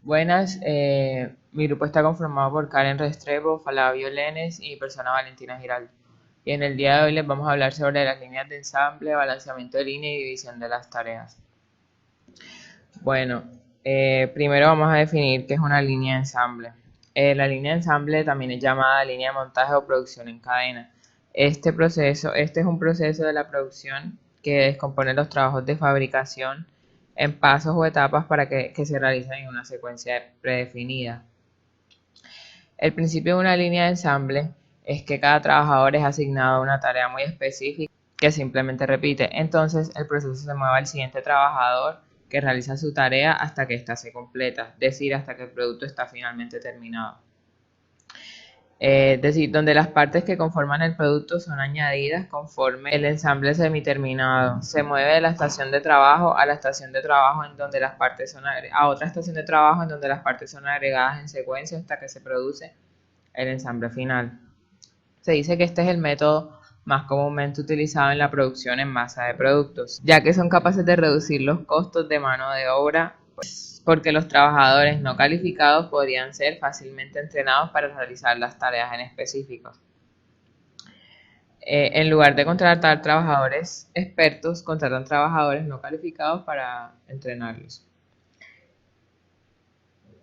Buenas, mi grupo está conformado por Karen Restrepo, Flavio Lenes y mi persona Valentina Giraldo. Y en el día de hoy les vamos a hablar sobre las líneas de ensamble, balanceamiento de línea y división de las tareas. Bueno, primero vamos a definir qué es una línea de ensamble. La línea de ensamble también es llamada línea de montaje o producción en cadena. Este es un proceso de la producción que descompone los trabajos de fabricación en pasos o etapas para que se realicen en una secuencia predefinida. El principio de una línea de ensamble es que cada trabajador es asignado a una tarea muy específica que simplemente repite. Entonces el proceso se mueve al siguiente trabajador que realiza su tarea hasta que ésta se completa, es decir, hasta que el producto está finalmente terminado. Es decir, donde las partes que conforman el producto son añadidas conforme el ensamble semiterminado. Se mueve de la estación de trabajo a la estación de trabajo en donde las partes son a otra estación de trabajo en donde las partes son agregadas en secuencia hasta que se produce el ensamble final. Se dice que este es el método más comúnmente utilizado en la producción en masa de productos, ya que son capaces de reducir los costos de mano de obra, porque los trabajadores no calificados podrían ser fácilmente entrenados para realizar las tareas en específicos. En lugar de contratar trabajadores expertos, contratan trabajadores no calificados para entrenarlos.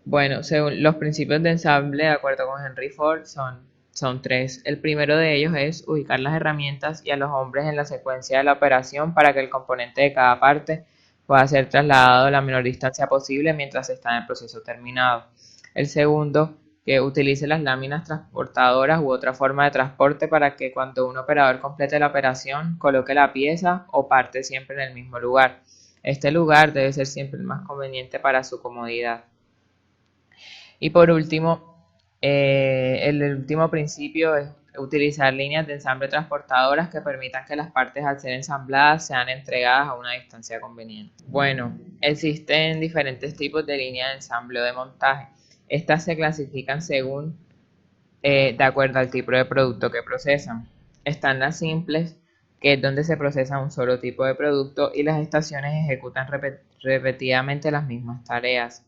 Bueno, según los principios de ensamble, de acuerdo con Henry Ford, son tres. El primero de ellos es ubicar las herramientas y a los hombres en la secuencia de la operación para que el componente de cada parte pueda ser trasladado a la menor distancia posible mientras está en el proceso terminado. El segundo, que utilice las láminas transportadoras u otra forma de transporte para que cuando un operador complete la operación, coloque la pieza o parte siempre en el mismo lugar. Este lugar debe ser siempre el más conveniente para su comodidad. Y por último, el último principio es utilizar líneas de ensamble transportadoras que permitan que las partes al ser ensambladas sean entregadas a una distancia conveniente. Bueno, existen diferentes tipos de líneas de ensamble o de montaje. Estas se clasifican según, de acuerdo al tipo de producto que procesan. Están las simples, que es donde se procesa un solo tipo de producto y las estaciones ejecutan repetidamente las mismas tareas.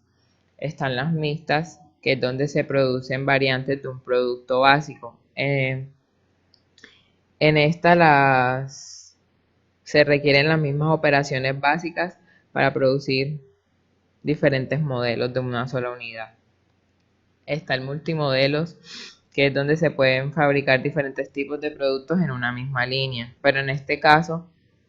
Están las mixtas, que es donde se producen variantes de un producto básico. En estas se requieren las mismas operaciones básicas para producir diferentes modelos de una sola unidad. Está el multimodelos, que es donde se pueden fabricar diferentes tipos de productos en una misma línea, pero en este caso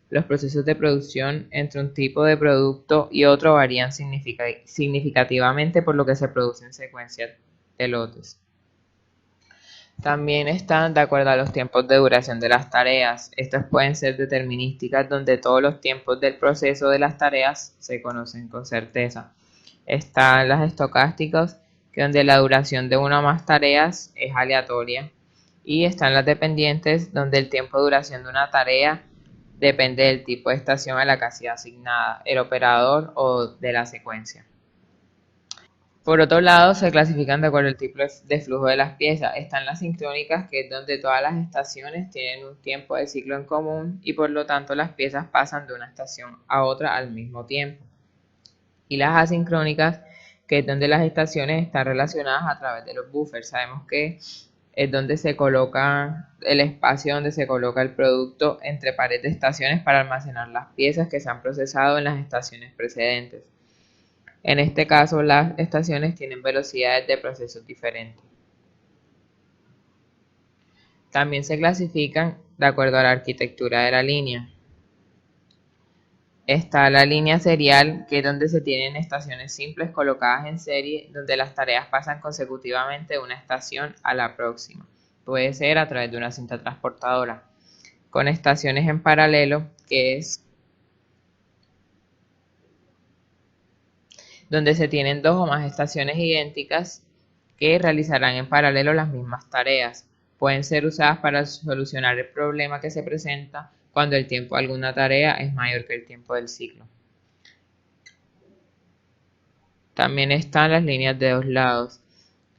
los procesos de producción entre un tipo de producto y otro varían significativamente por lo que se produce en secuencia de lotes. También están de acuerdo a los tiempos de duración de las tareas. Estas pueden ser determinísticas, donde todos los tiempos del proceso de las tareas se conocen con certeza. Están las estocásticas, que donde la duración de una o más tareas es aleatoria. Y están las dependientes, donde el tiempo de duración de una tarea depende del tipo de estación a la que ha sido asignada, el operador o de la secuencia. Por otro lado, se clasifican de acuerdo al tipo de flujo de las piezas. Están las sincrónicas, que es donde todas las estaciones tienen un tiempo de ciclo en común y por lo tanto las piezas pasan de una estación a otra al mismo tiempo. Y las asincrónicas, que es donde las estaciones están relacionadas a través de los buffers. Sabemos que es donde se coloca el espacio donde se coloca el producto entre pares de estaciones para almacenar las piezas que se han procesado en las estaciones precedentes. En este caso, las estaciones tienen velocidades de procesos diferentes. También se clasifican de acuerdo a la arquitectura de la línea. Está la línea serial, que es donde se tienen estaciones simples colocadas en serie, donde las tareas pasan consecutivamente de una estación a la próxima. Puede ser a través de una cinta transportadora. Con estaciones en paralelo, que es donde se tienen dos o más estaciones idénticas que realizarán en paralelo las mismas tareas. Pueden ser usadas para solucionar el problema que se presenta cuando el tiempo de alguna tarea es mayor que el tiempo del ciclo. También están las líneas de dos lados.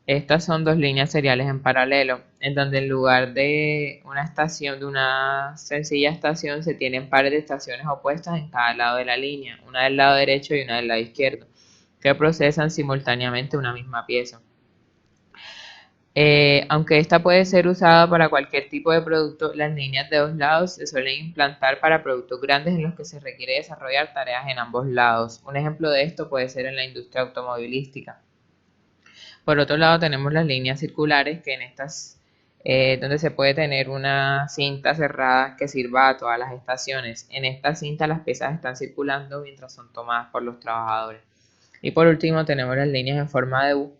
Estas son dos líneas seriales en paralelo, en donde en lugar de una estación, de una sencilla estación, se tienen pares de estaciones opuestas en cada lado de la línea, una del lado derecho y una del lado izquierdo. que procesan simultáneamente una misma pieza. Aunque esta puede ser usada para cualquier tipo de producto, las líneas de dos lados se suelen implantar para productos grandes en los que se requiere desarrollar tareas en ambos lados. Un ejemplo de esto puede ser en la industria automovilística. Por otro lado tenemos las líneas circulares, que en estas donde se puede tener una cinta cerrada que sirva a todas las estaciones. En esta cinta las piezas están circulando mientras son tomadas por los trabajadores. Y por último tenemos las líneas en forma de U,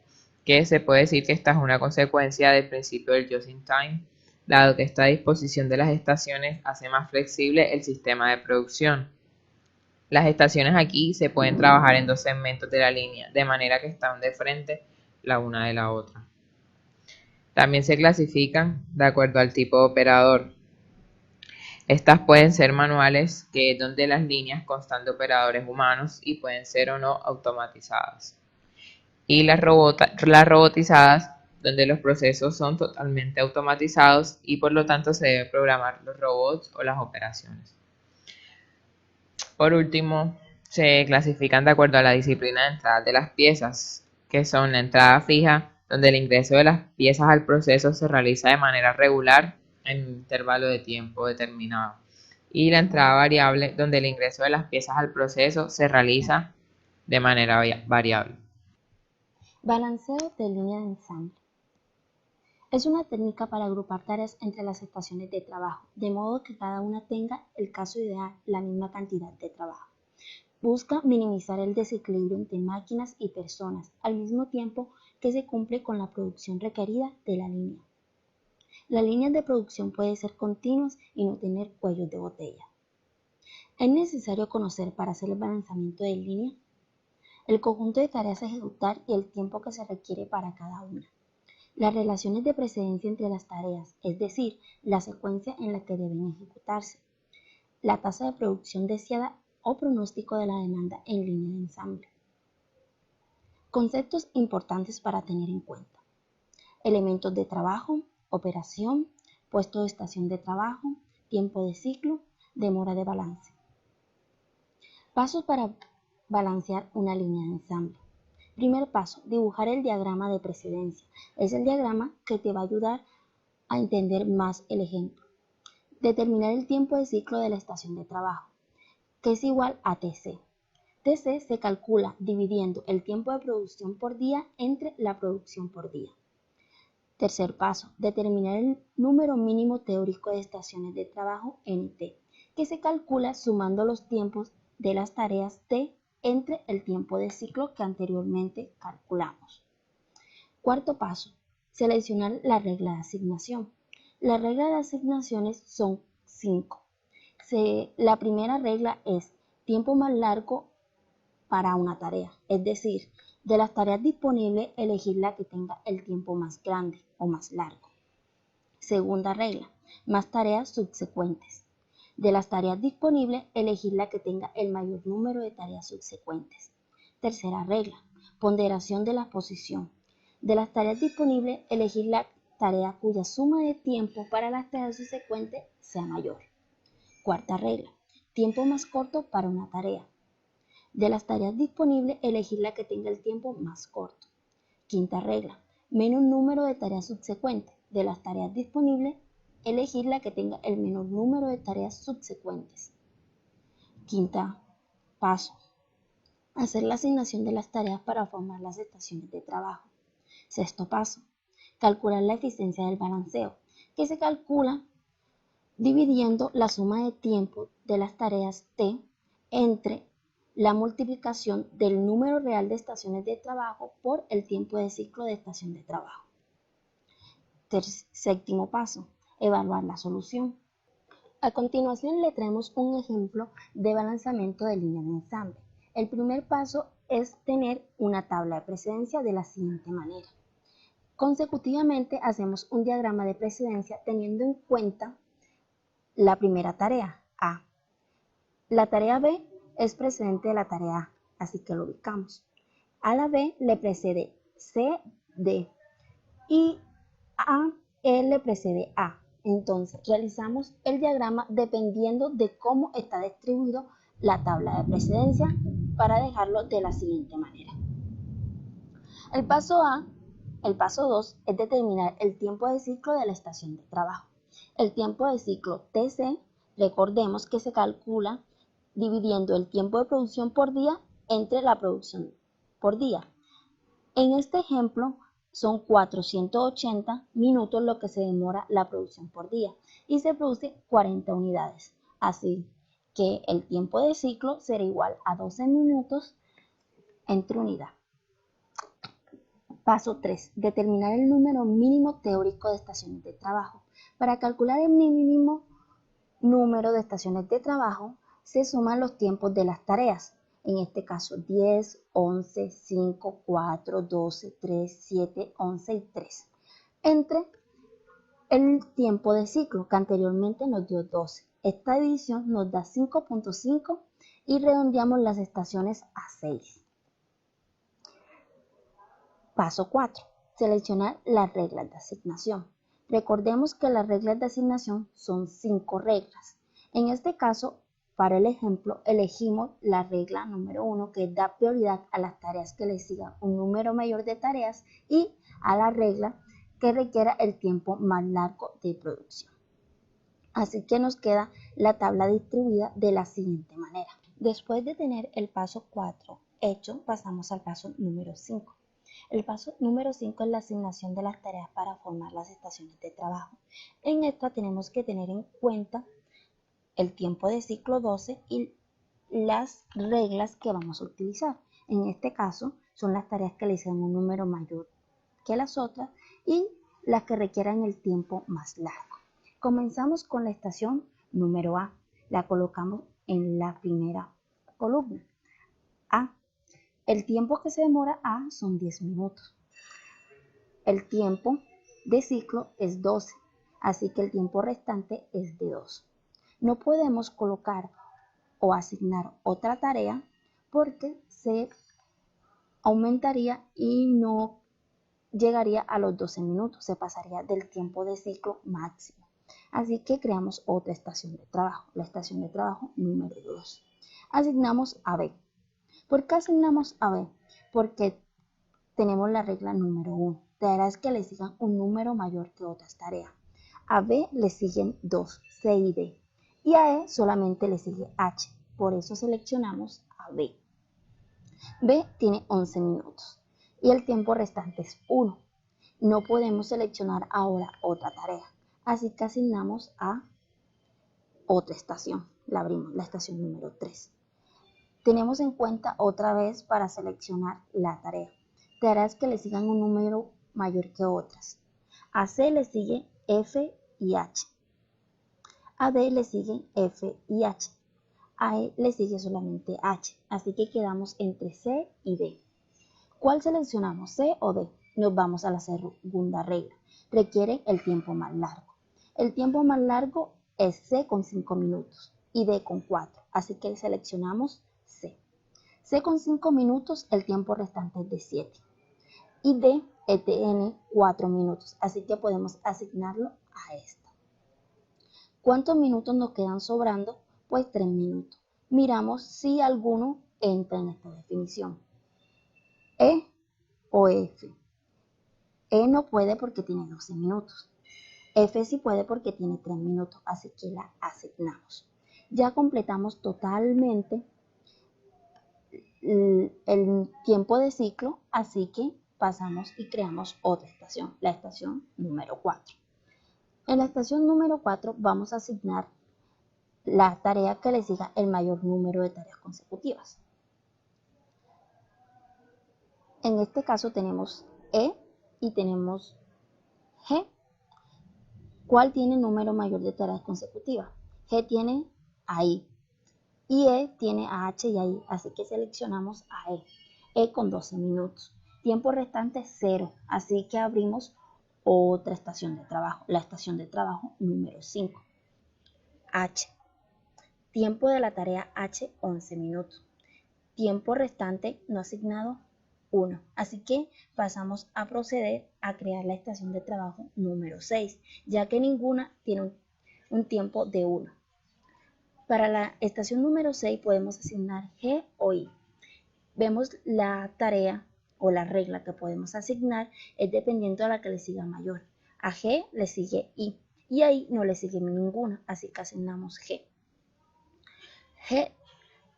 que se puede decir que esta es una consecuencia del principio del just in time, dado que esta disposición de las estaciones hace más flexible el sistema de producción. Las estaciones aquí se pueden trabajar en dos segmentos de la línea, de manera que están de frente la una de la otra. También se clasifican de acuerdo al tipo de operador. Estas pueden ser manuales, que es donde las líneas constan de operadores humanos, y pueden ser o no automatizadas. Y las robotizadas, donde los procesos son totalmente automatizados y por lo tanto se debe programar los robots o las operaciones. Por último, se clasifican de acuerdo a la disciplina de entrada de las piezas, que son la entrada fija, donde el ingreso de las piezas al proceso se realiza de manera regular en un intervalo de tiempo determinado, y la entrada variable, donde el ingreso de las piezas al proceso se realiza de manera variable. Balanceo de línea de ensamble. Es una técnica para agrupar tareas entre las estaciones de trabajo, de modo que cada una tenga, el caso ideal, la misma cantidad de trabajo. Busca minimizar el desequilibrio entre máquinas y personas, al mismo tiempo que se cumple con la producción requerida de la línea. Las líneas de producción pueden ser continuas y no tener cuellos de botella. Es necesario conocer, para hacer el balanceamiento de línea, el conjunto de tareas a ejecutar y el tiempo que se requiere para cada una. Las relaciones de precedencia entre las tareas, es decir, la secuencia en la que deben ejecutarse. La tasa de producción deseada o pronóstico de la demanda en línea de ensamble. Conceptos importantes para tener en cuenta. Elementos de trabajo, operación, puesto de estación de trabajo, tiempo de ciclo, demora de balance. Pasos para balancear una línea de ensamble. Primer paso, dibujar el diagrama de precedencia. Es el diagrama que te va a ayudar a entender más el ejemplo. Determinar el tiempo de ciclo de la estación de trabajo, que es igual a TC. TC se calcula dividiendo el tiempo de producción por día entre la producción por día. Tercer paso, determinar el número mínimo teórico de estaciones de trabajo NT, que se calcula sumando los tiempos de las tareas T entre el tiempo de ciclo que anteriormente calculamos. Cuarto paso, seleccionar la regla de asignación. Las reglas de asignaciones son 5. La primera regla es tiempo más largo para una tarea, es decir, de las tareas disponibles, elegir la que tenga el tiempo más grande o más largo. Segunda regla, más tareas subsecuentes. De las tareas disponibles, elegir la que tenga el mayor número de tareas subsecuentes. Tercera regla, ponderación de la posición. De las tareas disponibles, elegir la tarea cuya suma de tiempo para las tareas subsecuentes sea mayor. Cuarta regla, tiempo más corto para una tarea. De las tareas disponibles, elegir la que tenga el tiempo más corto. Quinta regla, menos número de tareas subsecuentes. De las tareas disponibles, elegir la que tenga el menor número de tareas subsecuentes. Quinta paso, hacer la asignación de las tareas para formar las estaciones de trabajo. Sexto paso, calcular la eficiencia del balanceo, que se calcula dividiendo la suma de tiempo de las tareas T entre la multiplicación del número real de estaciones de trabajo por el tiempo de ciclo de estación de trabajo. Séptimo paso, evaluar la solución. A continuación le traemos un ejemplo de balanceamiento de línea de ensamble. El primer paso es tener una tabla de precedencia de la siguiente manera. Consecutivamente hacemos un diagrama de precedencia teniendo en cuenta la primera tarea, A. La tarea B es precedente de la tarea A, así que lo ubicamos. A la B le precede C, D y a E le precede A. Entonces realizamos el diagrama dependiendo de cómo está distribuido la tabla de precedencia para dejarlo de la siguiente manera. El paso A, el paso 2 es determinar el tiempo de ciclo de la estación de trabajo. El tiempo de ciclo TC, recordemos que se calcula dividiendo el tiempo de producción por día entre la producción por día. En este ejemplo son 480 minutos lo que se demora la producción por día y se produce 40 unidades. Así que el tiempo de ciclo será igual a 12 minutos entre unidad. Paso 3. Determinar el número mínimo teórico de estaciones de trabajo. Para calcular el mínimo número de estaciones de trabajo, se suman los tiempos de las tareas. En este caso 10, 11, 5, 4, 12, 3, 7, 11 y 3. Entre el tiempo de ciclo que anteriormente nos dio 12. Esta división nos da 5.5 y redondeamos las estaciones a 6. Paso 4. Seleccionar las reglas de asignación. Recordemos que las reglas de asignación son 5 reglas. En este caso, para el ejemplo, elegimos la regla número 1, que da prioridad a las tareas que le sigan un número mayor de tareas, y a la regla que requiera el tiempo más largo de producción. Así que nos queda la tabla distribuida de la siguiente manera. Después de tener el paso 4 hecho, pasamos al paso número 5. El paso número 5 es la asignación de las tareas para formar las estaciones de trabajo. En esta tenemos que tener en cuenta el tiempo de ciclo 12 y las reglas que vamos a utilizar. En este caso son las tareas que le hicieron un número mayor que las otras y las que requieran el tiempo más largo. Comenzamos con la estación número A. La colocamos en la primera columna. A. El tiempo que se demora A son 10 minutos. El tiempo de ciclo es 12, así que el tiempo restante es de 2. No podemos colocar o asignar otra tarea porque se aumentaría y no llegaría a los 12 minutos, se pasaría del tiempo de ciclo máximo. Así que creamos otra estación de trabajo, la estación de trabajo número 2. Asignamos a B. ¿Por qué asignamos a B? Porque tenemos la regla número 1. Tareas que le sigan un número mayor que otras tareas. A B le siguen 2, C y D. Y a E solamente le sigue H. Por eso seleccionamos a B. B tiene 11 minutos y el tiempo restante es 1. No podemos seleccionar ahora otra tarea, así que asignamos a otra estación. La abrimos, la estación número 3. Tenemos en cuenta otra vez para seleccionar la tarea. Tareas que le sigan un número mayor que otras. A C le sigue F y H. A D le siguen F y H. A E le sigue solamente H, así que quedamos entre C y D. ¿Cuál seleccionamos, C o D? Nos vamos a la segunda regla. Requiere el tiempo más largo. El tiempo más largo es C con 5 minutos y D con 4, así que seleccionamos C. C con 5 minutos, el tiempo restante es de 7. Y D tiene 4 minutos, así que podemos asignarlo a esta. ¿Cuántos minutos nos quedan sobrando? Pues 3 minutos. Miramos si alguno entra en esta definición. E o F. E no puede porque tiene 12 minutos. F sí puede porque tiene 3 minutos, así que la asignamos. Ya completamos totalmente el tiempo de ciclo, así que pasamos y creamos otra estación, la estación número 4. En la estación número 4 vamos a asignar la tarea que le siga el mayor número de tareas consecutivas. En este caso tenemos E y tenemos G. ¿Cuál tiene el número mayor de tareas consecutivas? G tiene a I y E tiene a H y a I, así que seleccionamos a E. E con 12 minutos. Tiempo restante 0, así que abrimos otra estación de trabajo, la estación de trabajo número 5. H. Tiempo de la tarea H 11 minutos. Tiempo restante no asignado 1. Así que pasamos a proceder a crear la estación de trabajo número 6, ya que ninguna tiene un tiempo de 1. Para la estación número 6 podemos asignar G o I. Vemos la tarea o la regla que podemos asignar es dependiendo a la que le siga mayor. A G le sigue I y a I no le sigue ninguna, así que asignamos G. G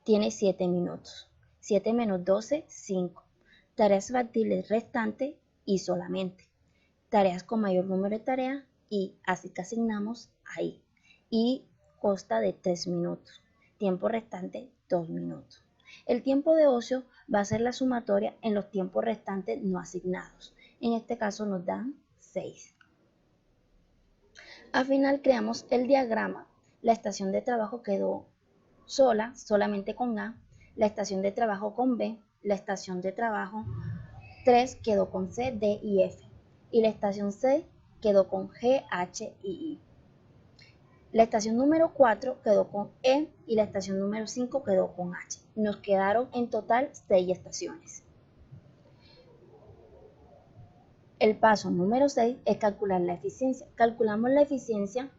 tiene 7 minutos. 7 menos 12, 5. Tareas factibles restantes I solamente. Tareas con mayor número de tareas I, así que asignamos a I. I consta de 3 minutos. Tiempo restante 2 minutos. El tiempo de ocio va a ser la sumatoria en los tiempos restantes no asignados. En este caso nos dan 6. Al final creamos el diagrama. La estación de trabajo quedó sola, solamente con A. La estación de trabajo con B. La estación de trabajo 3 quedó con C, D y F. Y la estación C quedó con G, H y I. La estación número 4 quedó con E y la estación número 5 quedó con H. Nos quedaron en total 6 estaciones. El paso número 6 es calcular la eficiencia. Calculamos la eficiencia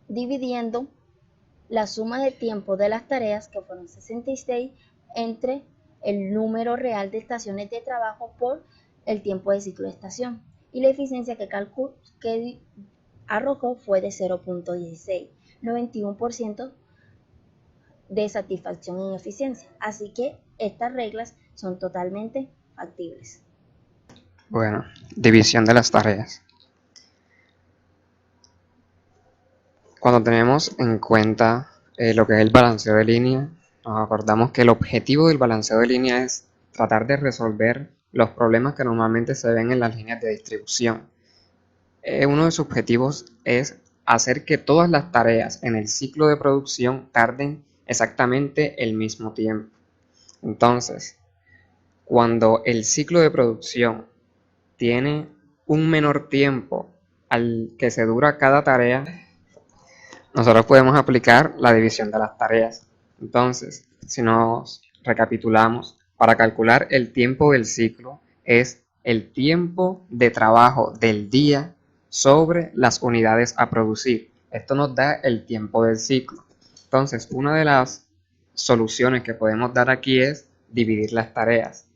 dividiendo la suma de tiempo de las tareas, que fueron 66, entre el número real de estaciones de trabajo por el tiempo de ciclo de estación. Y la eficiencia que arrojó fue de 0.16, 91% de satisfacción en eficiencia. Así que estas reglas son totalmente factibles. Bueno, división de las tareas. Cuando tenemos en cuenta lo que es el balanceo de línea, nos acordamos que el objetivo del balanceo de línea es tratar de resolver los problemas que normalmente se ven en las líneas de distribución. Uno de sus objetivos es hacer que todas las tareas en el ciclo de producción tarden exactamente el mismo tiempo. Entonces, cuando el ciclo de producción tiene un menor tiempo al que se dura cada tarea, nosotros podemos aplicar la división de las tareas. Entonces, si nos recapitulamos, para calcular el tiempo del ciclo es el tiempo de trabajo del día sobre las unidades a producir. Esto nos da el tiempo del ciclo. Entonces, una de las soluciones que podemos dar aquí es dividir las tareas.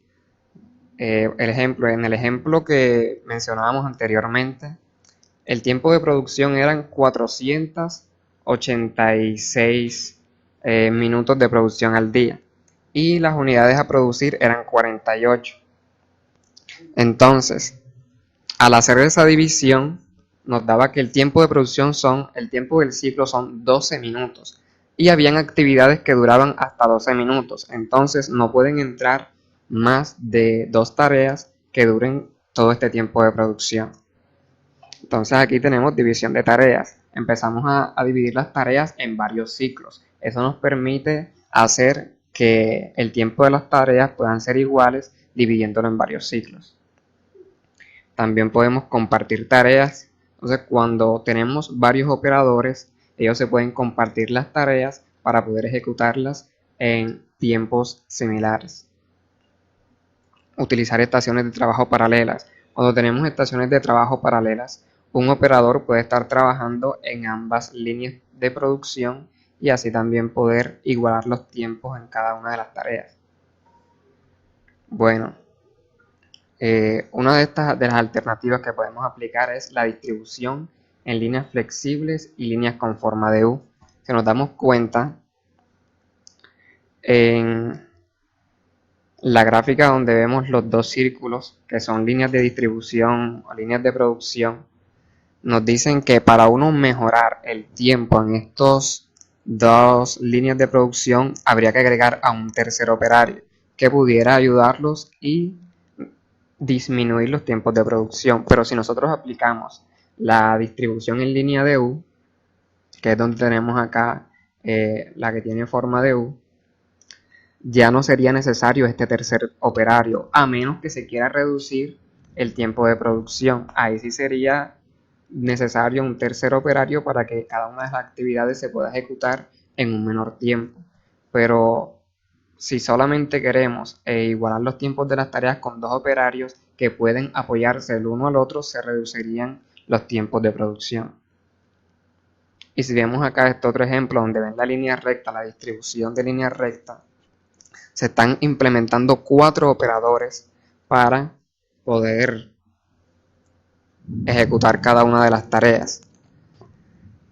En el ejemplo que mencionábamos anteriormente, el tiempo de producción eran 486 minutos de producción al día y las unidades a producir eran 48. Entonces, al hacer esa división, nos daba que el tiempo de producción el tiempo del ciclo son 12 minutos y habían actividades que duraban hasta 12 minutos. Entonces, no pueden entrar más de 2 tareas que duren todo este tiempo de producción. Entonces aquí tenemos división de tareas. Empezamos a dividir las tareas en varios ciclos. Eso nos permite hacer que el tiempo de las tareas puedan ser iguales dividiéndolo en varios ciclos. También podemos compartir tareas. Entonces cuando tenemos varios operadores, ellos se pueden compartir las tareas para poder ejecutarlas en tiempos similares. Utilizar estaciones de trabajo paralelas. Cuando tenemos estaciones de trabajo paralelas, un operador puede estar trabajando en ambas líneas de producción y así también poder igualar los tiempos en cada una de las tareas. Bueno, una de las alternativas que podemos aplicar es la distribución en líneas flexibles y líneas con forma de U. Si nos damos cuenta, en la gráfica donde vemos los dos círculos, que son líneas de distribución o líneas de producción, nos dicen que para uno mejorar el tiempo en estos dos líneas de producción, habría que agregar a un tercer operario que pudiera ayudarlos y disminuir los tiempos de producción. Pero si nosotros aplicamos la distribución en línea de U, que es donde tenemos acá la que tiene forma de U, ya no sería necesario este tercer operario, a menos que se quiera reducir el tiempo de producción. Ahí sí sería necesario un tercer operario para que cada una de las actividades se pueda ejecutar en un menor tiempo. Pero si solamente queremos igualar los tiempos de las tareas con dos operarios que pueden apoyarse el uno al otro, se reducirían los tiempos de producción. Y si vemos acá este otro ejemplo donde ven la línea recta, la distribución de línea recta, se están implementando 4 operadores para poder ejecutar cada una de las tareas.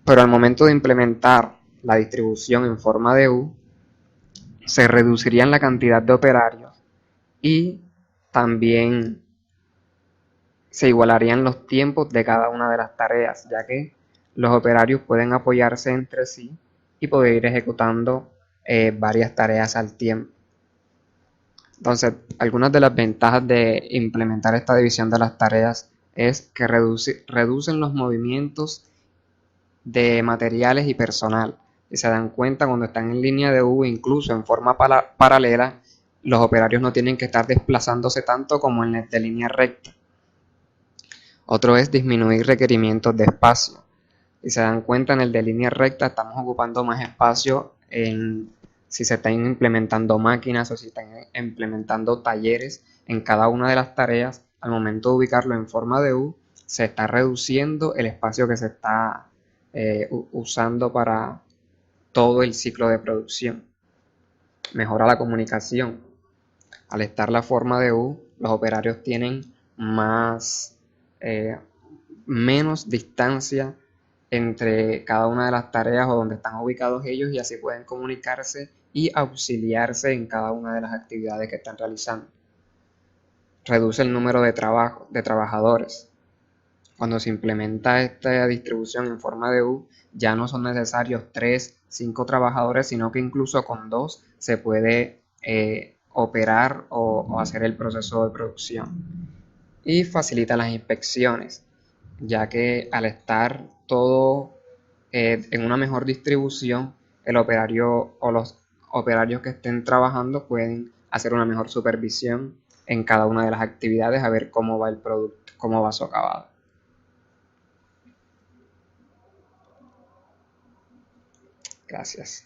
Pero al momento de implementar la distribución en forma de U, se reducirían la cantidad de operarios y también se igualarían los tiempos de cada una de las tareas, ya que los operarios pueden apoyarse entre sí y poder ir ejecutando varias tareas al tiempo. Entonces, algunas de las ventajas de implementar esta división de las tareas es que reducen los movimientos de materiales y personal. Si se dan cuenta, cuando están en línea de U, incluso en forma paralela, los operarios no tienen que estar desplazándose tanto como en el de línea recta. Otro es disminuir requerimientos de espacio. Si se dan cuenta, en el de línea recta estamos ocupando más espacio si se están implementando máquinas o si están implementando talleres en cada una de las tareas. Al momento de ubicarlo en forma de U, se está reduciendo el espacio que se está usando para todo el ciclo de producción. Mejora la comunicación. Al estar la forma de U, los operarios tienen menos distancia entre cada una de las tareas o donde están ubicados ellos, y así pueden comunicarse y auxiliarse en cada una de las actividades que están realizando. Reduce el número de trabajadores. Cuando se implementa esta distribución en forma de U, ya no son necesarios 3, 5 trabajadores, sino que incluso con 2 se puede operar o hacer el proceso de producción. Y facilita las inspecciones, ya que al estar todo en una mejor distribución, el operario o los operarios que estén trabajando pueden hacer una mejor supervisión en cada una de las actividades, a ver cómo va el producto, cómo va su acabado. Gracias.